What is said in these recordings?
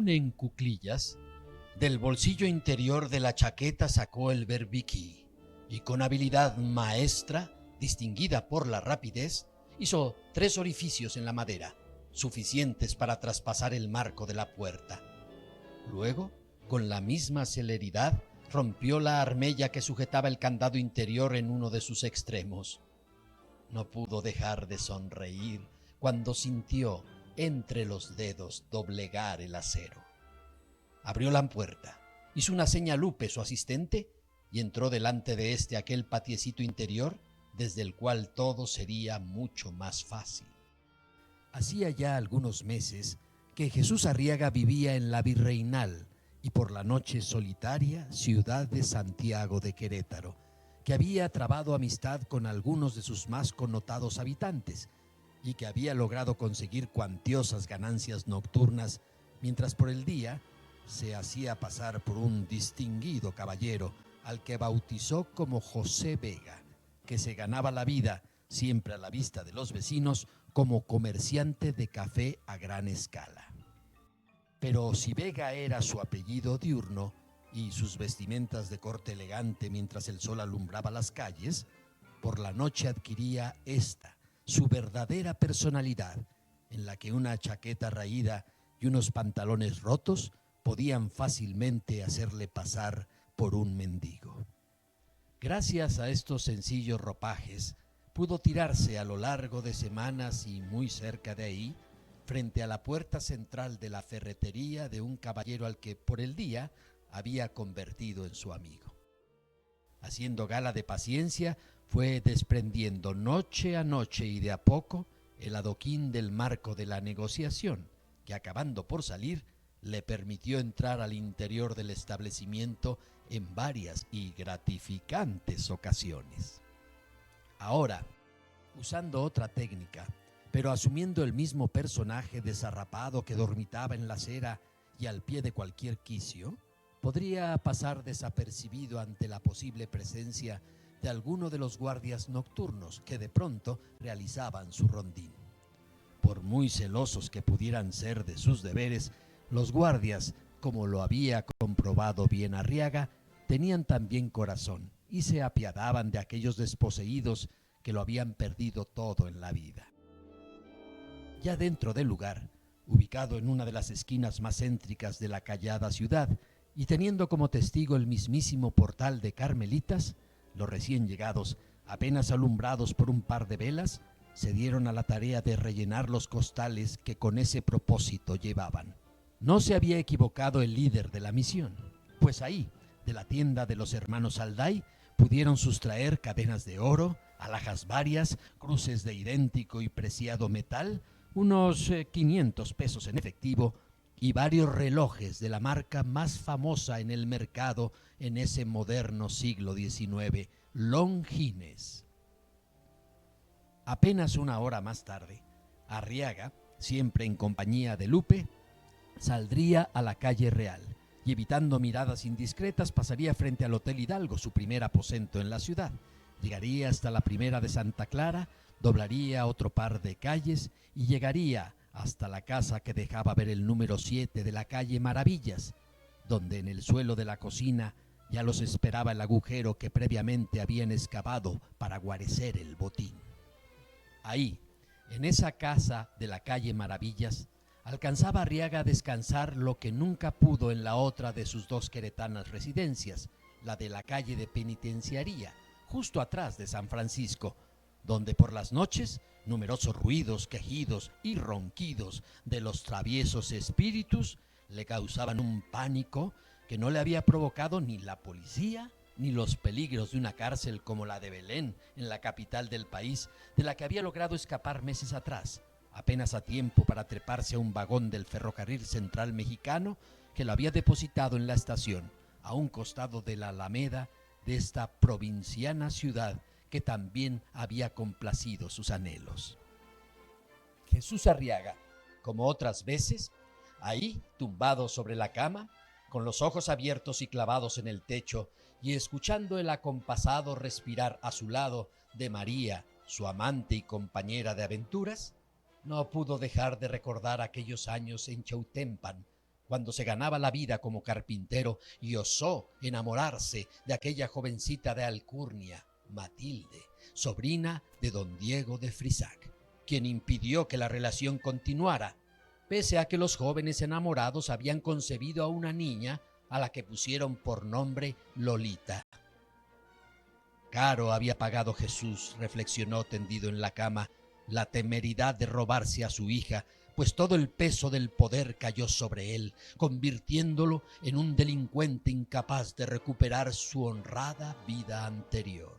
aún en cuclillas, del bolsillo interior de la chaqueta sacó el berbiquí y con habilidad maestra, distinguida por la rapidez, hizo 3 orificios en la madera, suficientes para traspasar el marco de la puerta. Luego, con la misma celeridad, rompió la armella que sujetaba el candado interior en uno de sus extremos. No pudo dejar de sonreír cuando sintió entre los dedos doblegar el acero. Abrió la puerta, hizo una seña a Lupe, su asistente, y entró delante de aquel patiecito interior desde el cual todo sería mucho más fácil. Hacía ya algunos meses que Jesús Arriaga vivía en la virreinal y por la noche solitaria ciudad de Santiago de Querétaro, que había trabado amistad con algunos de sus más connotados habitantes y que había logrado conseguir cuantiosas ganancias nocturnas, mientras por el día se hacía pasar por un distinguido caballero al que bautizó como José Vega, que se ganaba la vida, siempre a la vista de los vecinos, como comerciante de café a gran escala. Pero si Vega era su apellido diurno y sus vestimentas de corte elegante mientras el sol alumbraba las calles, por la noche adquiría su verdadera personalidad, en la que una chaqueta raída y unos pantalones rotos podían fácilmente hacerle pasar por un mendigo. Gracias a estos sencillos ropajes, pudo tirarse a lo largo de semanas y muy cerca de ahí, frente a la puerta central de la ferretería de un caballero al que por el día había convertido en su amigo. Haciendo gala de paciencia, fue desprendiendo noche a noche y de a poco el adoquín del marco de la negociación, que acabando por salir, le permitió entrar al interior del establecimiento en varias y gratificantes ocasiones. Ahora, usando otra técnica, pero asumiendo el mismo personaje desarrapado que dormitaba en la acera y al pie de cualquier quicio, podría pasar desapercibido ante la posible presencia de alguno de los guardias nocturnos que de pronto realizaban su rondín. Por muy celosos que pudieran ser de sus deberes, los guardias, como lo había comprobado bien Arriaga, tenían también corazón y se apiadaban de aquellos desposeídos que lo habían perdido todo en la vida. Ya dentro del lugar, ubicado en una de las esquinas más céntricas de la callada ciudad y teniendo como testigo el mismísimo portal de Carmelitas, los recién llegados, apenas alumbrados por un par de velas, se dieron a la tarea de rellenar los costales que con ese propósito llevaban. No se había equivocado el líder de la misión, pues ahí, de la tienda de los hermanos Alday, pudieron sustraer cadenas de oro, alhajas varias, cruces de idéntico y preciado metal, unos 500 pesos en efectivo y varios relojes de la marca más famosa en el mercado en ese moderno siglo XIX, Longines. Apenas una hora más tarde, Arriaga, siempre en compañía de Lupe, saldría a la calle Real y evitando miradas indiscretas pasaría frente al Hotel Hidalgo, su primer aposento en la ciudad. Llegaría hasta la primera de Santa Clara, doblaría otro par de calles y llegaría hasta la casa que dejaba ver el número 7 de la calle Maravillas, donde en el suelo de la cocina ya los esperaba el agujero que previamente habían excavado para guarecer el botín. Ahí, en esa casa de la calle Maravillas, alcanzaba Arriaga a descansar lo que nunca pudo en la otra de sus 2 queretanas residencias, la de la calle de Penitenciaría, justo atrás de San Francisco, donde por las noches numerosos ruidos, quejidos y ronquidos de los traviesos espíritus le causaban un pánico que no le había provocado ni la policía ni los peligros de una cárcel como la de Belén, en la capital del país, de la que había logrado escapar meses atrás, apenas a tiempo para treparse a un vagón del ferrocarril central mexicano que lo había depositado en la estación, a un costado de la Alameda de esta provinciana ciudad que también había complacido sus anhelos. Jesús Arriaga, como otras veces, ahí, tumbado sobre la cama, con los ojos abiertos y clavados en el techo y escuchando el acompasado respirar a su lado de María, su amante y compañera de aventuras, no pudo dejar de recordar aquellos años en Chautempan, cuando se ganaba la vida como carpintero y osó enamorarse de aquella jovencita de Alcurnia, Matilde, sobrina de don Diego de Frisac, quien impidió que la relación continuara, pese a que los jóvenes enamorados habían concebido a una niña a la que pusieron por nombre Lolita. Caro había pagado Jesús, reflexionó tendido en la cama, la temeridad de robarse a su hija, pues todo el peso del poder cayó sobre él, convirtiéndolo en un delincuente incapaz de recuperar su honrada vida anterior.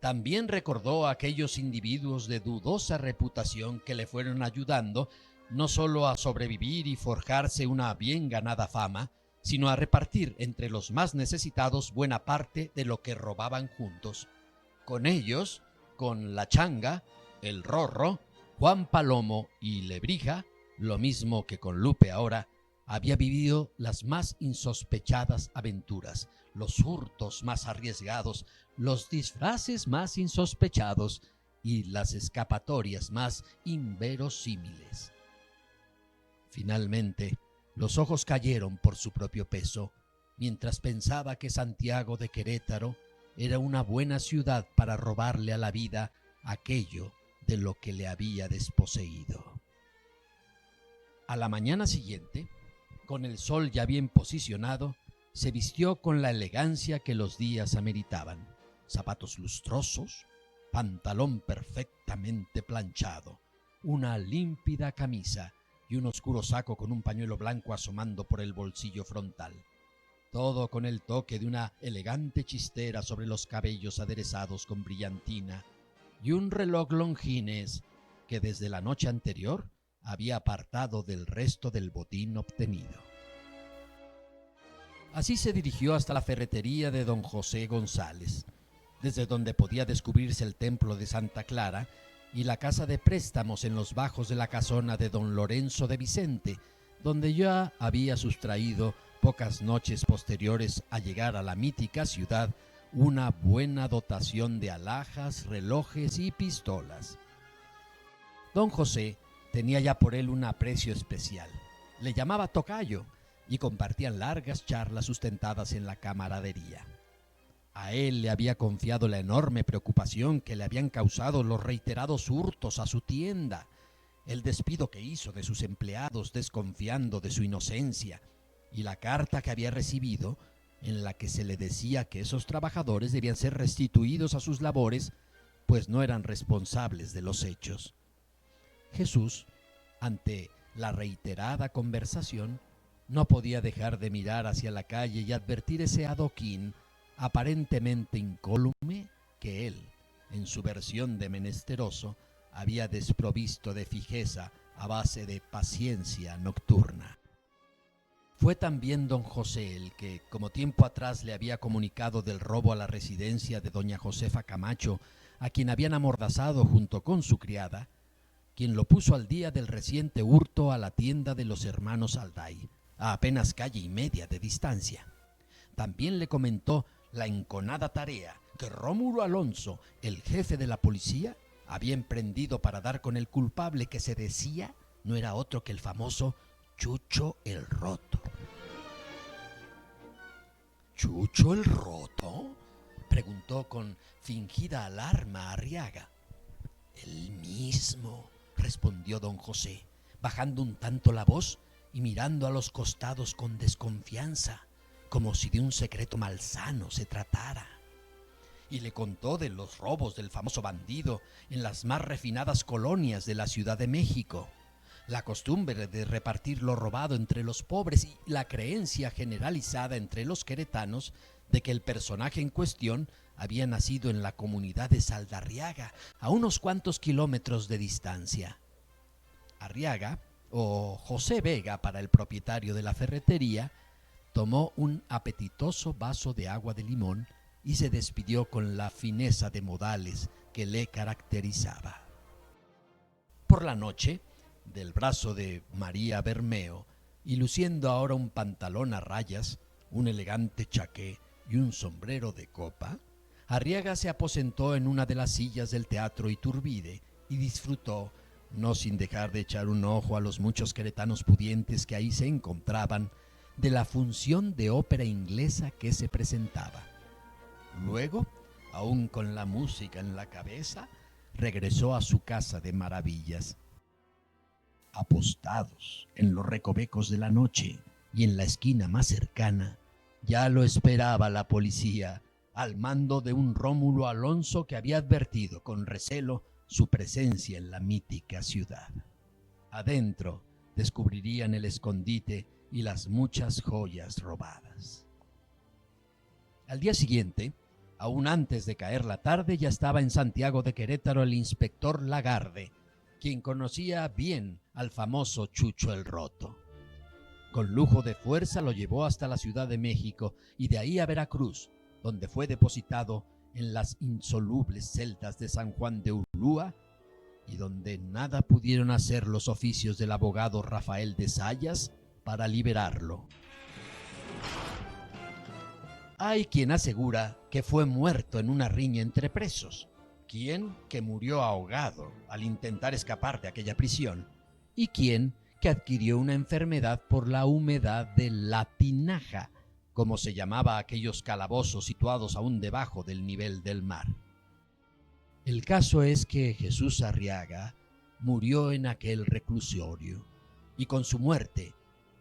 También recordó a aquellos individuos de dudosa reputación que le fueron ayudando no solo a sobrevivir y forjarse una bien ganada fama, sino a repartir entre los más necesitados buena parte de lo que robaban juntos. Con ellos, con la Changa, el Rorro, Juan Palomo y Lebrija, lo mismo que con Lupe ahora, había vivido las más insospechadas aventuras, los hurtos más arriesgados, los disfraces más insospechados y las escapatorias más inverosímiles. Finalmente, los ojos cayeron por su propio peso, mientras pensaba que Santiago de Querétaro era una buena ciudad para robarle a la vida aquello de lo que le había desposeído. A la mañana siguiente, con el sol ya bien posicionado, se vistió con la elegancia que los días ameritaban. Zapatos lustrosos, pantalón perfectamente planchado, una límpida camisa y un oscuro saco con un pañuelo blanco asomando por el bolsillo frontal. Todo con el toque de una elegante chistera sobre los cabellos aderezados con brillantina y un reloj Longines que desde la noche anterior había apartado del resto del botín obtenido. Así se dirigió hasta la ferretería de don José González, desde donde podía descubrirse el templo de Santa Clara y la casa de préstamos en los bajos de la casona de don Lorenzo de Vicente, donde ya había sustraído pocas noches posteriores a llegar a la mítica ciudad una buena dotación de alhajas, relojes y pistolas. Don José tenía ya por él un aprecio especial. Le llamaba tocayo y compartían largas charlas sustentadas en la camaradería. A él le había confiado la enorme preocupación que le habían causado los reiterados hurtos a su tienda, el despido que hizo de sus empleados desconfiando de su inocencia y la carta que había recibido en la que se le decía que esos trabajadores debían ser restituidos a sus labores, pues no eran responsables de los hechos. Jesús, ante la reiterada conversación, no podía dejar de mirar hacia la calle y advertir ese adoquín aparentemente incólume que él, en su versión de menesteroso, había desprovisto de fijeza a base de paciencia nocturna. Fue también don José el que, como tiempo atrás le había comunicado del robo a la residencia de doña Josefa Camacho, a quien habían amordazado junto con su criada, quien lo puso al día del reciente hurto a la tienda de los hermanos Alday, a apenas calle y media de distancia. También le comentó la enconada tarea que Rómulo Alonso, el jefe de la policía, había emprendido para dar con el culpable que se decía no era otro que el famoso Chucho el Roto. ¿Chucho el Roto?, preguntó con fingida alarma Arriaga. El mismo, respondió don José, bajando un tanto la voz y mirando a los costados con desconfianza, como si de un secreto malsano se tratara. Y le contó de los robos del famoso bandido en las más refinadas colonias de la Ciudad de México, la costumbre de repartir lo robado entre los pobres y la creencia generalizada entre los queretanos de que el personaje en cuestión había nacido en la comunidad de Saldarriaga, a unos cuantos kilómetros de distancia. Arriaga, o José Vega para el propietario de la ferretería, tomó un apetitoso vaso de agua de limón y se despidió con la fineza de modales que le caracterizaba. Por la noche, del brazo de María Bermeo, y luciendo ahora un pantalón a rayas, un elegante chaqué y un sombrero de copa, Arriaga se aposentó en una de las sillas del Teatro Iturbide y disfrutó no sin dejar de echar un ojo a los muchos queretanos pudientes que ahí se encontraban de la función de ópera inglesa que se presentaba. Luego, aún con la música en la cabeza, regresó a su casa de maravillas. Apostados en los recovecos de la noche y en la esquina más cercana, ya lo esperaba la policía, al mando de un Rómulo Alonso que había advertido con recelo su presencia en la mítica ciudad. Adentro descubrirían el escondite y las muchas joyas robadas. Al día siguiente, aún antes de caer la tarde, ya estaba en Santiago de Querétaro el inspector Lagarde, quien conocía bien al famoso Chucho el Roto. Con lujo de fuerza lo llevó hasta la Ciudad de México y de ahí a Veracruz, donde fue depositado en las insolubles celdas de San Juan de Ulúa y donde nada pudieron hacer los oficios del abogado Rafael de Zayas para liberarlo. Hay quien asegura que fue muerto en una riña entre presos, quien que murió ahogado al intentar escapar de aquella prisión, y quien que adquirió una enfermedad por la humedad de la tinaja, como se llamaba aquellos calabozos situados aún debajo del nivel del mar. El caso es que Jesús Arriaga murió en aquel reclusorio, y con su muerte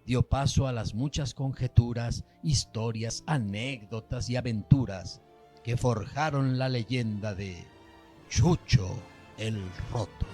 dio paso a las muchas conjeturas, historias, anécdotas y aventuras que forjaron la leyenda de Chucho el Roto.